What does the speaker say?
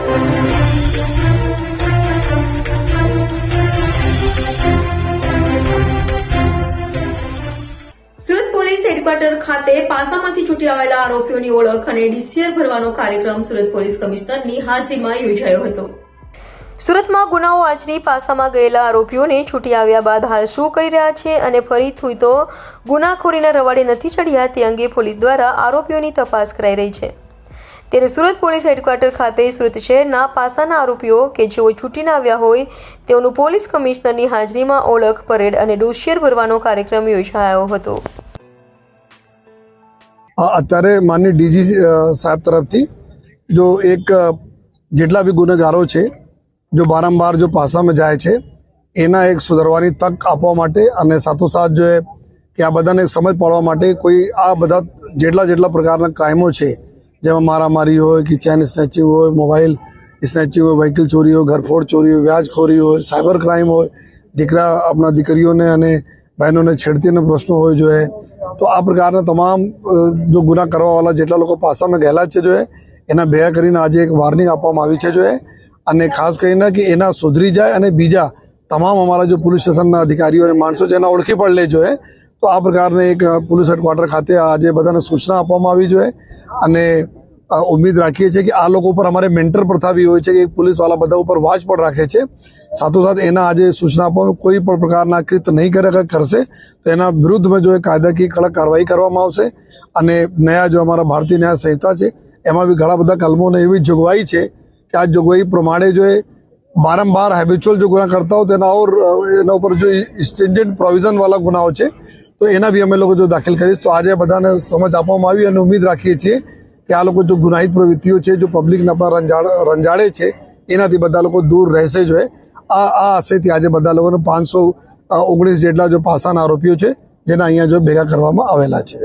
Surat police headquarter ખાતે પાસામાંથી છૂટી આવેલા આરોપીઓની ઓળખ અને ડીસીઆર ભરવાનો કાર્યક્રમ સુરત પોલીસ કમિશનરની હાજરીમાં યોજાયો હતો। સુરતમાં ગુનાઓ આચરી પાસામાં ગયેલા આરોપીઓને છૂટી આવ્યા બાદ હાલ શું કરી રહ્યા છે અને ફરીથી તો ગુનાખોરીના રવાડે નથી ચડ્યા તે અંગે પોલીસ દ્વારા આરોપીઓની તપાસ કરાઈ રહી છે। ત્યારે સુરત પોલીસ હેડક્વાર્ટર ખાતે સુરત શહેરના પાસાના આરોપીઓ કે જેઓ છૂટીને આવ્યા હોય તેઓનું પોલીસ કમિશનરની હાજરીમાં ઓળખ પરેડ અને ડોસિયર ભરવાનો કાર્યક્રમ યોજાયો હતો। અત્યારે માનनीय ડીજી સાહેબ તરફથી જો એક જેટલા બી ગુનેગારો છે जो बारंबार जो पासा में जाए छे एना एक सुधारवानी तक आपवा माटे अने साथोसाथ जो है कि आ बधाने समझ पाडवा माटे कोई आ बधा जेटला जेटला प्रकारना क्राइमो छे जेमां मारामारी होय कि चेन स्नेचिंग होय मोबाइल स्नेचिंग होय व्हीकल चोरी होय घरफोड़ चोरी होय व्याजखोरी होय साइबर क्राइम होय दीकरा अपना दीकरीओने अने बहनों ने छेड़तीनो प्रश्नो होय जो है तो आ प्रकारना तमाम जो गुना करवा वाला जेटला लोको पासा में गयेला छे जो है एना भेगा करीने आज एक वार्निंग आपवामां आवी छे जो है અને ખાસ કરીને કે એના સુધરી જાય અને બીજા તમામ અમારા જો પોલીસ સ્ટેશનના અધિકારીઓ અને માણસો છે એના ઓળખી પણ લે જોઈએ તો આ પ્રકારને એક પોલીસ હેડક્વાર્ટર ખાતે આજે બધાને સૂચના આપવામાં આવી જોઈએ અને ઉમ્મીદ રાખીએ છીએ કે આ લોકો ઉપર અમારે મેન્ટર પ્રથા બી હોય છે કે પોલીસવાળા બધા ઉપર વોચ પણ રાખે છે સાથોસાથ એના આજે સૂચના આપવામાં કોઈ પણ પ્રકારના કૃત્ય નહીં કરશે તો એના વિરુદ્ધમાં જો કાયદાકીય કડક કાર્યવાહી કરવામાં આવશે અને નયા જો અમારા ભારતીય ન્યાય સંહિતા છે એમાં બી ઘણા બધા કલમોને એવી જોગવાઈ છે कि आज जोगवाई प्रमाणे जो है बारंबार हैबिचुअल जो गुना करता हो तो और एना ऊपर जो स्ट्रिंजेंट प्रोविजन वाला गुनाओ है तो एना भी अमे लोग जो दाखिल करीश तो आज बधाने समझ आपवामां आवी अने उम्मीद राखीए छीए कि आ लोग जो गुनाहित प्रवृत्तिओ है जो पब्लिक ने अपना रंजाड़े है एनाथी बधा लोग दूर रहेशे जो है आ आशयथी आज बधा लोगोने 519 जेटला जो पासाना आरोपीओ है जेना अहींया जो भेगा करवामां आवेला छे।